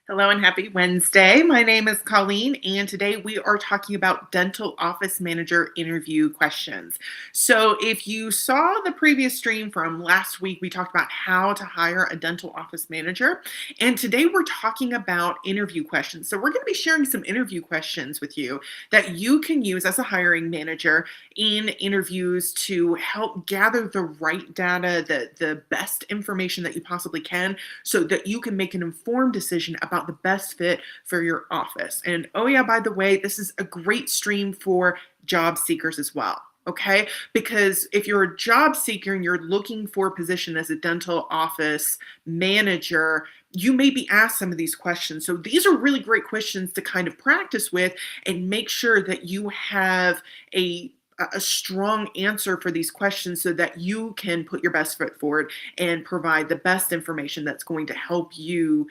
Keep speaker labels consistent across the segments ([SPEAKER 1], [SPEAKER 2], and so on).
[SPEAKER 1] Hello and happy Wednesday. My name is Colleen, and today we are talking about dental office manager interview questions. So, if you saw the previous stream from last week, we talked about how to hire a dental office manager, and today we're talking about interview questions. So, we're going to be sharing some interview questions with you that you can use as a hiring manager in interviews to help gather the right data, the best information that you possibly can so that you can make an informed decision about the best fit for your office. And oh, yeah, by the way, this is a great stream for job seekers as well. Okay, because if you're a job seeker and you're looking for a position as a dental office manager, you may be asked some of these questions. So these are really great questions to kind of practice with and make sure that you have a strong answer for these questions so that you can put your best foot forward and provide the best information that's going to help you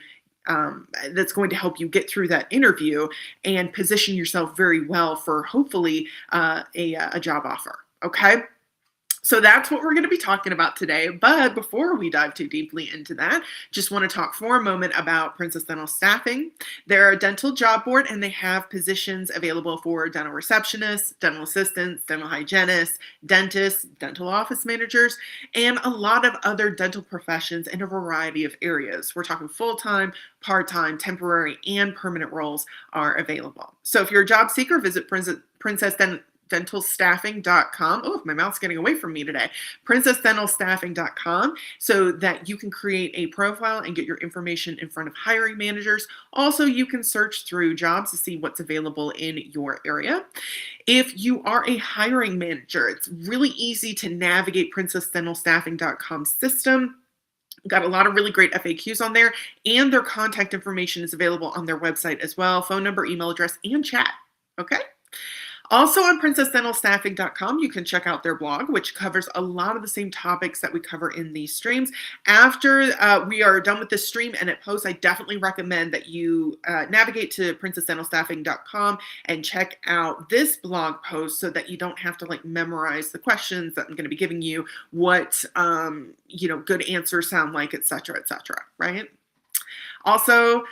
[SPEAKER 1] get through that interview and position yourself very well for hopefully a job offer. Okay. So that's what we're going to be talking about today. But before we dive too deeply into that, just want to talk for a moment about Princess Dental Staffing. They're a dental job board and they have positions available for dental receptionists, dental assistants, dental hygienists, dentists, dental office managers, and a lot of other dental professions in a variety of areas. We're talking full-time, part-time, temporary, and permanent roles are available. So if you're a job seeker, visit princessdentalstaffing.com. Oh, my mouth's getting away from me today. princessdentalstaffing.com so that you can create a profile and get your information in front of hiring managers. Also, you can search through jobs to see what's available in your area. If you are a hiring manager, it's really easy to navigate princessdentalstaffing.com system. Got a lot of really great FAQs on there, and their contact information is available on their website as well, phone number, email address, and chat. Okay. Also on princessdentalstaffing.com, you can check out their blog, which covers a lot of the same topics that we cover in these streams. After we are done with this stream and it posts, I definitely recommend that you navigate to princessdentalstaffing.com and check out this blog post so that you don't have to memorize the questions that I'm going to be giving you, what good answers sound like, etc., right? Also,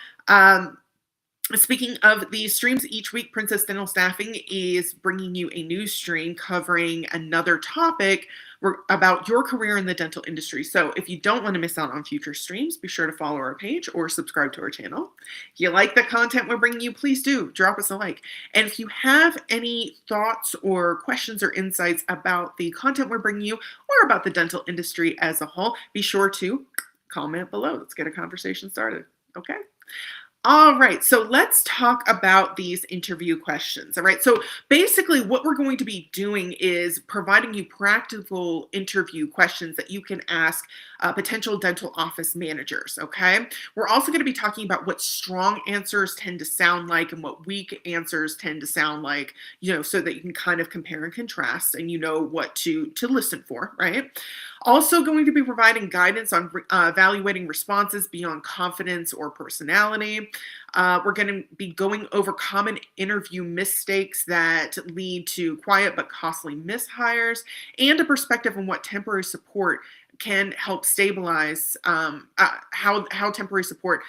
[SPEAKER 1] speaking of these streams, each week Princess Dental Staffing is bringing you a new stream covering another topic about your career in the dental industry. So if you don't want to miss out on future streams, be sure to follow our page or subscribe to our channel. If you like the content we're bringing you, please do drop us a like. And if you have any thoughts or questions or insights about the content we're bringing you or about the dental industry as a whole, be sure to comment below. Let's get a conversation started. Okay. All right, so let's talk about these interview questions. All right, so basically what we're going to be doing is providing you practical interview questions that you can ask potential dental office managers, okay? We're also going to be talking about what strong answers tend to sound like and what weak answers tend to sound like, so that you can kind of compare and contrast and you know what to listen for, right? Also going to be providing guidance on evaluating responses beyond confidence or personality. We're going to be going over common interview mistakes that lead to quiet but costly mishires and a perspective on what temporary support can help stabilize, how temporary support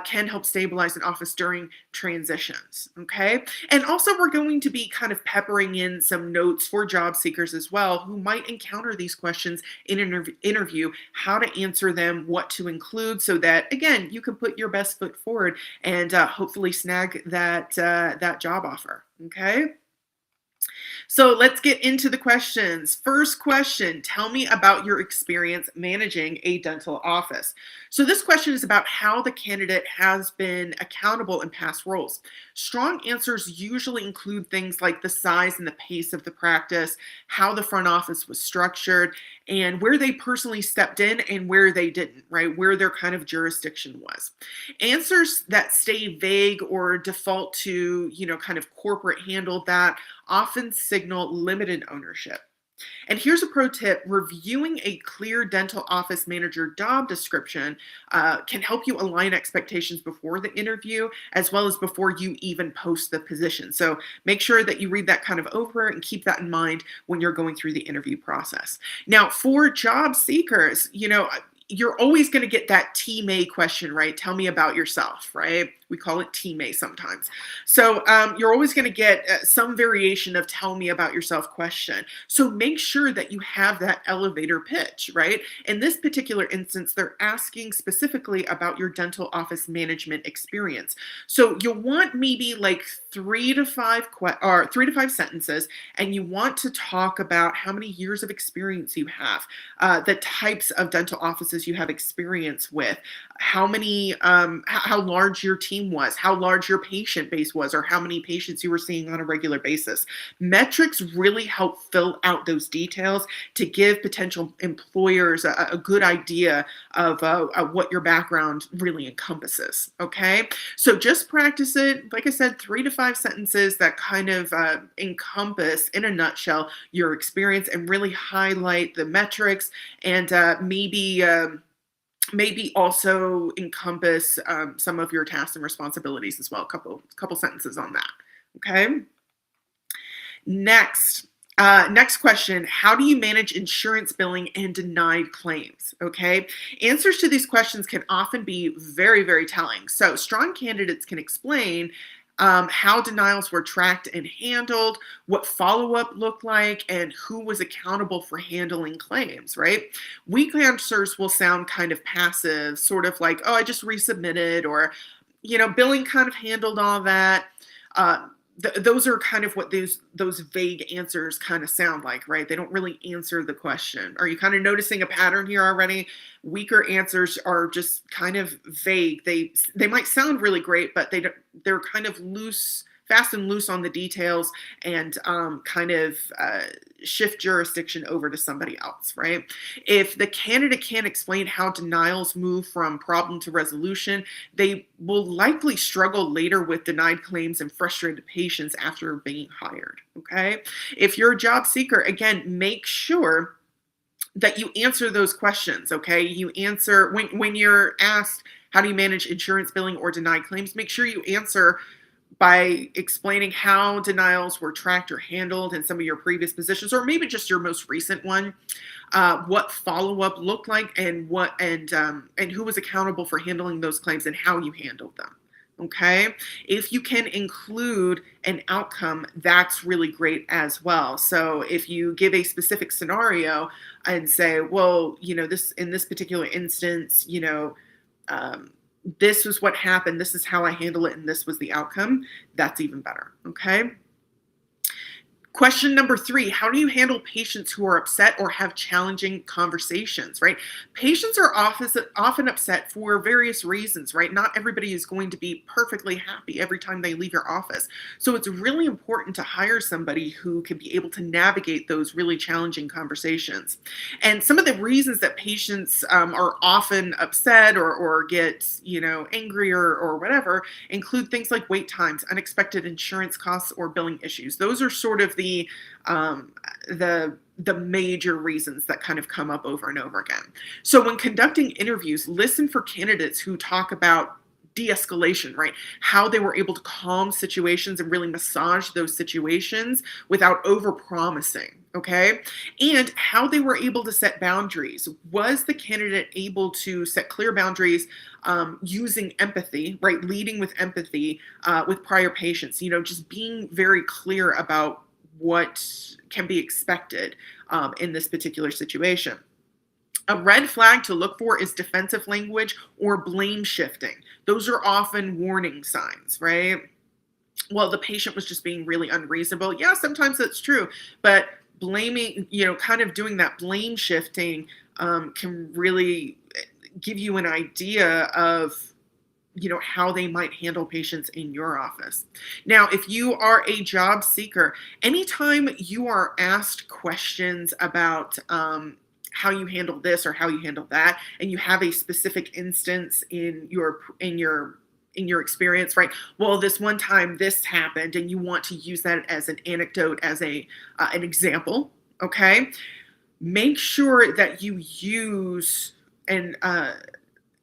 [SPEAKER 1] can help stabilize an office during transitions, okay? And also we're going to be kind of peppering in some notes for job seekers as well who might encounter these questions in an interview, how to answer them, what to include so that, again, you can put your best foot forward and hopefully snag that job offer, okay? So let's get into the questions. First question, tell me about your experience managing a dental office. So this question is about how the candidate has been accountable in past roles. Strong answers usually include things like the size and the pace of the practice, how the front office was structured, and where they personally stepped in and where they didn't, right? Where their kind of jurisdiction was. Answers that stay vague or default to, kind of corporate handled that often signal limited ownership. And here's a pro tip. Reviewing a clear dental office manager job description can help you align expectations before the interview, as well as before you even post the position. So make sure that you read that kind of over and keep that in mind when you're going through the interview process. Now, for job seekers, you're always going to get that TMA question, right? Tell me about yourself, right? We call it TMA sometimes. So you're always going to get some variation of tell me about yourself question. So make sure that you have that elevator pitch, right? In this particular instance, they're asking specifically about your dental office management experience. So you'll want maybe like 3 to 5 sentences, and you want to talk about how many years of experience you have, the types of dental offices you have experience with, how many, how large your team was, how large your patient base was, or how many patients you were seeing on a regular basis. Metrics really help fill out those details to give potential employers a good idea of what your background really encompasses. Okay, so just practice it. Like I said, 3 to 5 sentences that kind of encompass, in a nutshell, your experience and really highlight the metrics, and maybe also encompass some of your tasks and responsibilities as well. Couple sentences on that. Okay. Next question. How do you manage insurance billing and denied claims? Okay. Answers to these questions can often be very, very telling. So strong candidates can explain how denials were tracked and handled, what follow-up looked like, and who was accountable for handling claims, right? Weak answers will sound kind of passive, sort of like, oh, I just resubmitted, or, billing kind of handled all that. Those are kind of what those vague answers kind of sound like, right? They don't really answer the question. Are you kind of noticing a pattern here already? Weaker answers are just kind of vague. They might sound really great, but they're kind of loose, fast and loose on the details, and kind of shift jurisdiction over to somebody else, right? If the candidate can't explain how denials move from problem to resolution, they will likely struggle later with denied claims and frustrated patients after being hired, okay? If you're a job seeker, again, make sure that you answer those questions, okay? You answer, when you're asked, how do you manage insurance billing or denied claims? Make sure you answer by explaining how denials were tracked or handled in some of your previous positions, or maybe just your most recent one, what follow-up looked like, and who was accountable for handling those claims and how you handled them. Okay, if you can include an outcome, that's really great as well. So if you give a specific scenario and say, well, in this particular instance, this was what happened, this is how I handle it, and this was the outcome, that's even better. Okay. Question number 3, how do you handle patients who are upset or have challenging conversations, right? Patients are often upset for various reasons, right? Not everybody is going to be perfectly happy every time they leave your office. So it's really important to hire somebody who can be able to navigate those really challenging conversations. And some of the reasons that patients are often upset or get, angry or whatever include things like wait times, unexpected insurance costs, or billing issues. Those are sort of the major reasons that kind of come up over and over again. So when conducting interviews, listen for candidates who talk about de-escalation, right? How they were able to calm situations and really massage those situations without over-promising, okay? And how they were able to set boundaries. Was the candidate able to set clear boundaries using empathy, right? Leading with empathy with prior patients, just being very clear about what can be expected in this particular situation. A red flag to look for is defensive language or blame shifting. Those are often warning signs, right? Well, the patient was just being really unreasonable. Yeah, sometimes that's true, but blaming, kind of doing that blame shifting can really give you an idea of how they might handle patients in your office. Now, if you are a job seeker, anytime you are asked questions about how you handle this or how you handle that, and you have a specific instance in your experience, right? Well, this one time this happened, and you want to use that as an anecdote, as an example, okay? Make sure that you use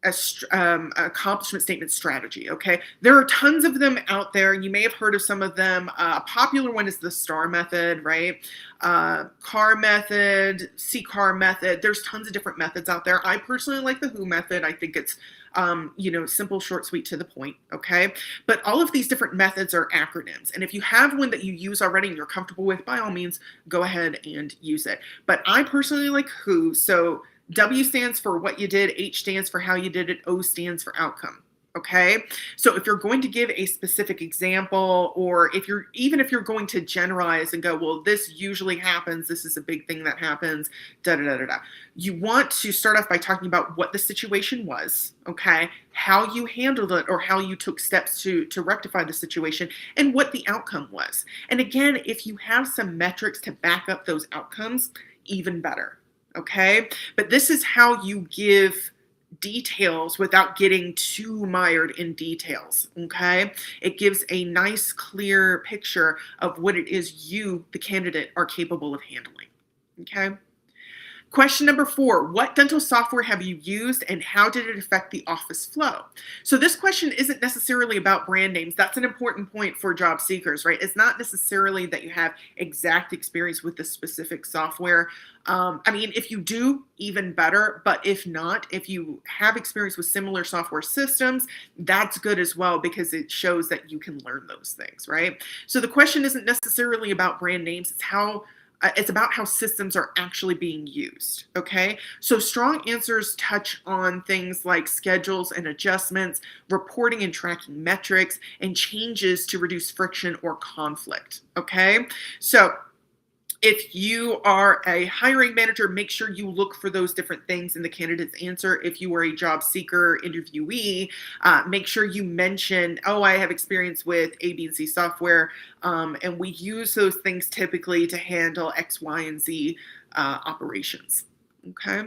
[SPEAKER 1] accomplishment statement strategy. Okay, there are tons of them out there. You may have heard of some of them. A popular one is the STAR method, right? CAR method, CCAR method. There's tons of different methods out there. I personally like the WHO method. I think it's simple, short, sweet, to the point. Okay, but all of these different methods are acronyms, and if you have one that you use already and you're comfortable with, by all means, go ahead and use it. But I personally like WHO. So W stands for what you did, H stands for how you did it, O stands for outcome. Okay, so if you're going to give a specific example, or if you're going to generalize and go, well, this usually happens, this is a big thing that happens, da da da da da. You want to start off by talking about what the situation was, okay, how you handled it, or how you took steps to rectify the situation, and what the outcome was. And again, if you have some metrics to back up those outcomes, even better. Okay, but this is how you give details without getting too mired in details. Okay, it gives a nice, clear picture of what it is you, the candidate, are capable of handling. Okay. Question number 4, what dental software have you used and how did it affect the office flow? So this question isn't necessarily about brand names. That's an important point for job seekers, right? It's not necessarily that you have exact experience with the specific software. If you do, even better, but if not, if you have experience with similar software systems, that's good as well, because it shows that you can learn those things, right? So the question isn't necessarily about brand names. It's about how systems are actually being used, okay? So strong answers touch on things like schedules and adjustments, reporting and tracking metrics, and changes to reduce friction or conflict, okay? So if you are a hiring manager, make sure you look for those different things in the candidate's answer. If you are a job seeker interviewee, make sure you mention, oh, I have experience with A, B, and C software, and we use those things typically to handle X, Y, and Z operations. Okay.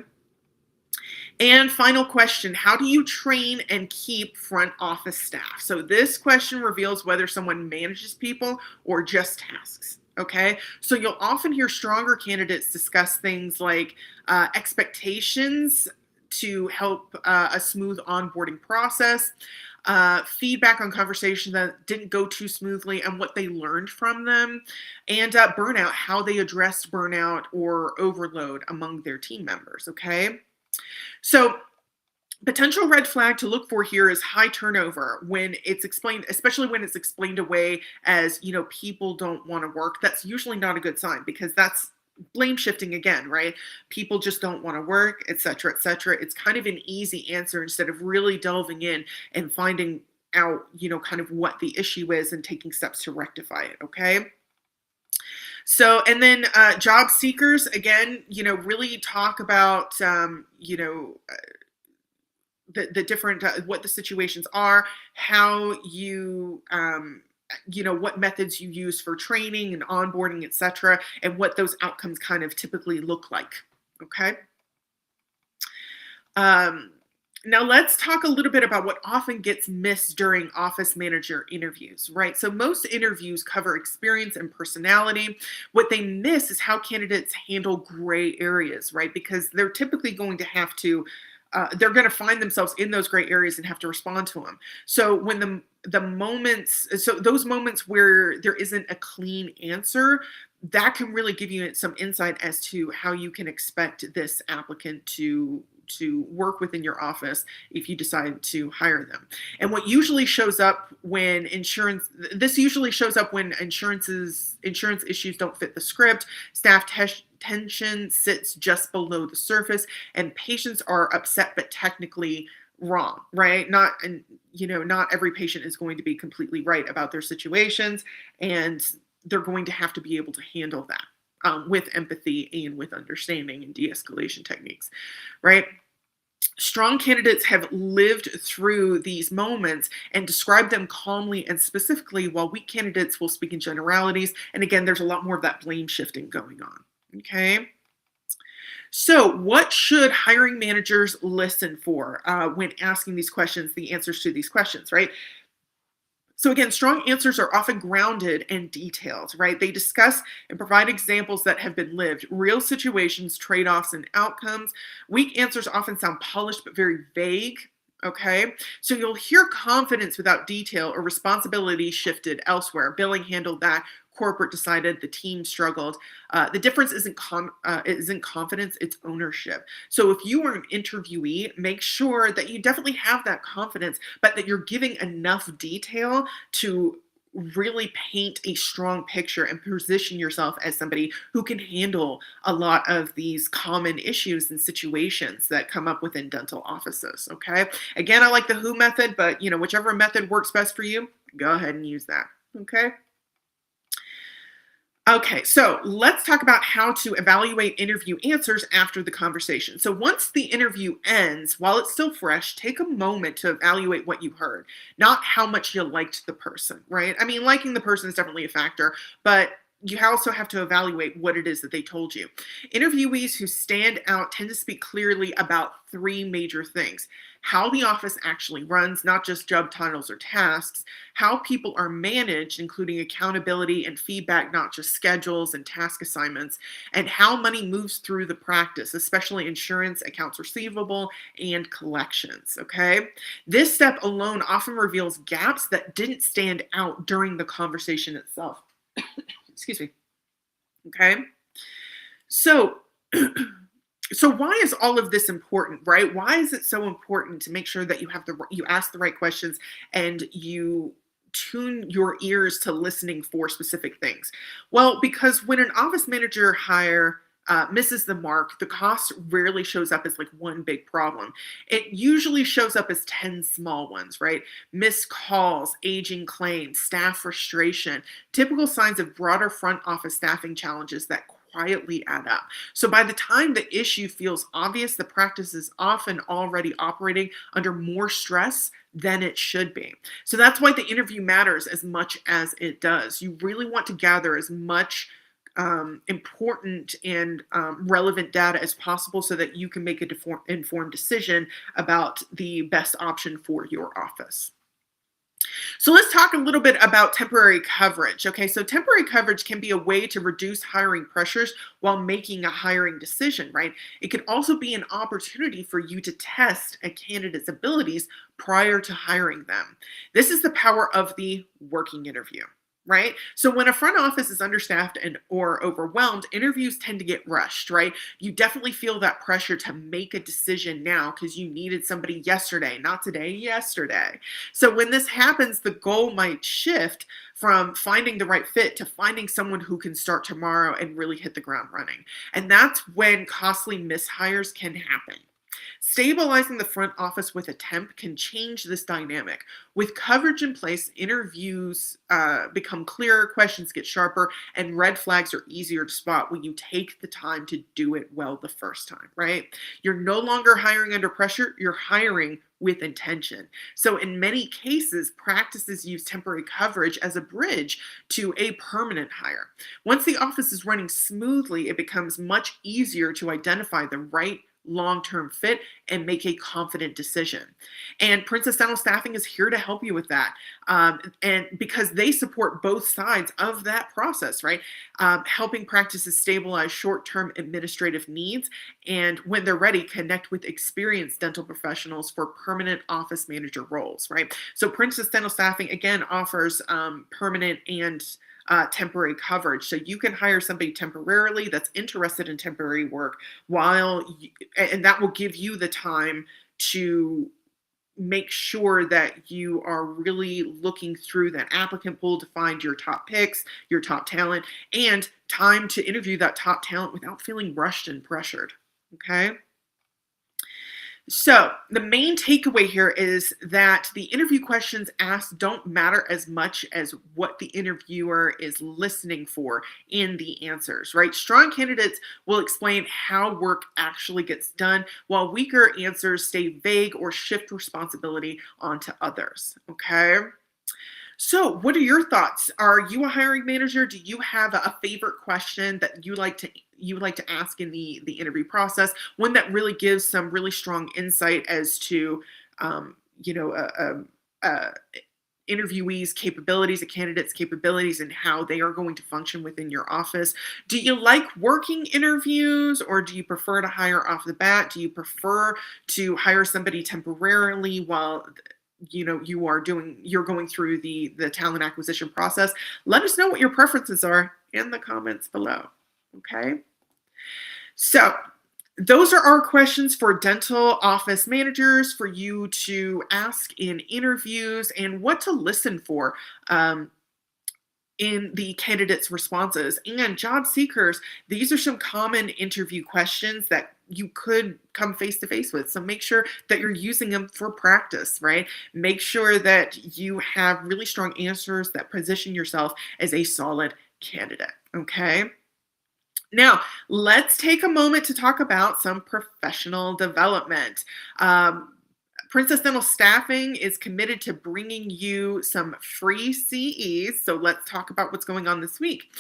[SPEAKER 1] And final question, how do you train and keep front office staff? So this question reveals whether someone manages people or just tasks. Okay, so you'll often hear stronger candidates discuss things like expectations to help a smooth onboarding process, feedback on conversations that didn't go too smoothly and what they learned from them, and burnout, how they addressed burnout or overload among their team members. Okay, so potential red flag to look for here is high turnover when it's explained, especially when it's explained away as, people don't want to work. That's usually not a good sign, because that's blame shifting again, right? People just don't want to work, et cetera, et cetera. It's kind of an easy answer instead of really delving in and finding out, kind of what the issue is and taking steps to rectify it. Okay. So, and then job seekers, again, really talk about, the different what the situations are, how you what methods you use for training and onboarding, etc., and what those outcomes kind of typically look like. Okay. Now let's talk a little bit about what often gets missed during office manager interviews, right? So most interviews cover experience and personality. What they miss is how candidates handle gray areas, right? Because they're typically going to have to they're going to find themselves in those gray areas and have to respond to them. So when those moments where there isn't a clean answer, that can really give you some insight as to how you can expect this applicant to work within your office if you decide to hire them. And what usually shows up when insurance issues don't fit the script, staff tension sits just below the surface, and patients are upset but technically wrong, right? Not every patient is going to be completely right about their situations, and they're going to have to be able to handle that with empathy and with understanding and de-escalation techniques, right? Strong candidates have lived through these moments and describe them calmly and specifically, while weak candidates will speak in generalities. And again, there's a lot more of that blame shifting going on. Okay. So what should hiring managers listen for when asking these questions, the answers to these questions, right? So again, strong answers are often grounded and detailed, right? They discuss and provide examples that have been lived, real situations, trade-offs, and outcomes. Weak answers often sound polished but very vague, Okay, so you'll hear confidence without detail or responsibility shifted elsewhere. Billing handled that. Corporate decided. The team struggled. The difference isn't confidence; it's ownership. So if you are an interviewee, make sure that you definitely have that confidence, but that you're giving enough detail to really paint a strong picture and position yourself as somebody who can handle a lot of these common issues and situations that come up within dental offices. Okay. Again, I like the who method, but whichever method works best for you, go ahead and use that. Okay. Okay, so let's talk about how to evaluate interview answers after the conversation. So once the interview ends, while it's still fresh, take a moment to evaluate what you heard, not how much you liked the person, right? I mean, liking the person is definitely a factor, but you also have to evaluate what it is that they told you. Interviewees who stand out tend to speak clearly about three major things: how the office actually runs, not just job titles or tasks; how people are managed, including accountability and feedback, not just schedules and task assignments; and how money moves through the practice, especially insurance, accounts receivable, and collections. Okay. This step alone often reveals gaps that didn't stand out during the conversation itself. Excuse me. Okay. So, so why is all of this important, right? Why is it so important to make sure that you ask the right questions and you tune your ears to listening for specific things? Well, because when an office manager hire misses the mark, the cost rarely shows up as like one big problem. It usually shows up as 10 small ones, right? Missed calls, aging claims, staff frustration, typical signs of broader front office staffing challenges that quietly add up. So by the time the issue feels obvious, the practice is often already operating under more stress than it should be. So that's why the interview matters as much as it does. You really want to gather as much important and relevant data as possible so that you can make a informed decision about the best option for your office. So let's talk a little bit about temporary coverage. Okay, so temporary coverage can be a way to reduce hiring pressures while making a hiring decision, right? It can also be an opportunity for you to test a candidate's abilities prior to hiring them. This is the power of the working interview. Right? So when a front office is understaffed and or overwhelmed, interviews tend to get rushed, right? You definitely feel that pressure to make a decision now because you needed somebody yesterday, not today, yesterday. So when this happens, the goal might shift from finding the right fit to finding someone who can start tomorrow and really hit the ground running. And that's when costly mishires can happen. Stabilizing the front office with a temp can change this dynamic. With coverage in place, interviews become clearer, questions get sharper, and red flags are easier to spot when you take the time to do it well the first time, right? You're no longer hiring under pressure, you're hiring with intention. So, in many cases, practices use temporary coverage as a bridge to a permanent hire. Once the office is running smoothly, it becomes much easier to identify the right long-term fit and make a confident decision. And Princess Dental Staffing is here to help you with that. And because they support both sides of that process, right? Helping practices stabilize short-term administrative needs, and when they're ready, connect with experienced dental professionals for permanent office manager roles, right? So Princess Dental Staffing, again, offers permanent and temporary coverage. So you can hire somebody temporarily that's interested in temporary work and that will give you the time to make sure that you are really looking through that applicant pool to find your top picks, your top talent, and time to interview that top talent without feeling rushed and pressured. Okay. So, the main takeaway here is that the interview questions asked don't matter as much as what the interviewer is listening for in the answers, right? Strong candidates will explain how work actually gets done, while weaker answers stay vague or shift responsibility onto others, okay? So, what are your thoughts? Are you a hiring manager? Do you have a favorite question that you like to ask in the interview process? One that really gives some really strong insight as to, um, you know, uh, um, uh, interviewees' capabilities, a candidate's capabilities, and how they are going to function within your office. Do you like working interviews, or do you prefer to hire off the bat? Do you prefer to hire somebody temporarily while you're going through the talent acquisition process? Let us know what your preferences are in the comments below. Okay. So those are our questions for dental office managers for you to ask in interviews, and what to listen for in the candidates' responses. And job seekers, these are some common interview questions that you could come face to face with. So make sure that you're using them for practice, right? Make sure that you have really strong answers that position yourself as a solid candidate. Okay. Now, let's take a moment to talk about some professional development. Princess Dental Staffing is committed to bringing you some free CEs. So let's talk about what's going on this week.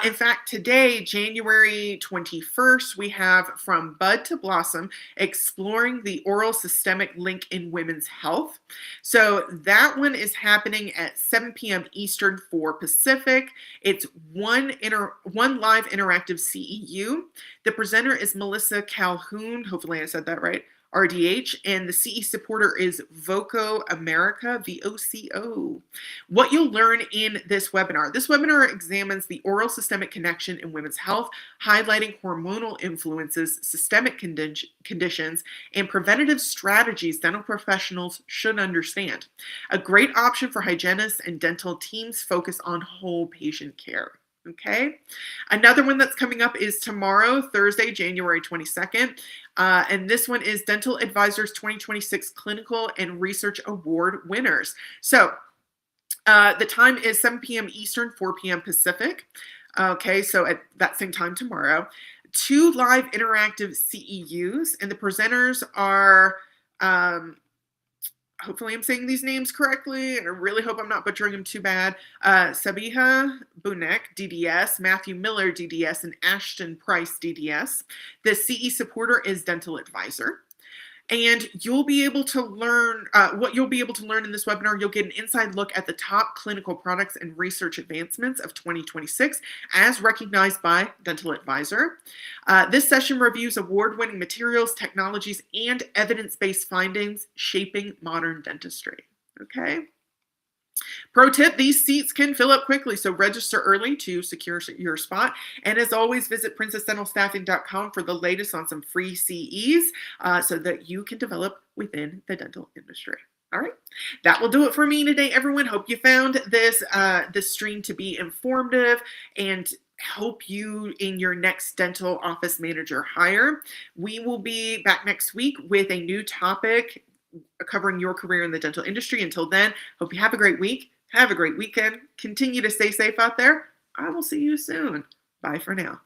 [SPEAKER 1] In fact, today, January 21st, we have From Bud to Blossom, Exploring the Oral Systemic Link in Women's Health. So that one is happening at 7 p.m. Eastern, 4 Pacific. It's one live interactive CEU. The presenter is Melissa Calhoun. Hopefully I said that right. RDH, and the CE supporter is Voco America, VOCO. What you'll learn in this webinar examines the oral systemic connection in women's health, highlighting hormonal influences, systemic conditions, and preventative strategies dental professionals should understand. A great option for hygienists and dental teams focus on whole patient care. Okay. Another one that's coming up is tomorrow, Thursday, January 22nd. And this one is Dental Advisors 2026 Clinical and Research Award winners. So the time is 7 p.m. Eastern, 4 p.m. Pacific. Okay. So at that same time tomorrow, 2 live interactive CEUs, and the presenters are, hopefully I'm saying these names correctly, and I really hope I'm not butchering them too bad. Sabiha Bunek, DDS, Matthew Miller, DDS, and Ashton Price, DDS. The CE supporter is Dental Advisor. And you'll be able to learn what you'll be able to learn in this webinar. You'll get an inside look at the top clinical products and research advancements of 2026 as recognized by Dental Advisor. This session reviews award-winning materials, technologies, and evidence-based findings shaping modern dentistry. Okay. Pro tip, these seats can fill up quickly, so register early to secure your spot. And as always, visit princessdentalstaffing.com for the latest on some free CEs so that you can develop within the dental industry. All right, that will do it for me today, everyone. Hope you found this stream to be informative and help you in your next dental office manager hire. We will be back next week with a new topic covering your career in the dental industry. Until then, hope you have a great week. Have a great weekend. Continue to stay safe out there. I will see you soon. Bye for now.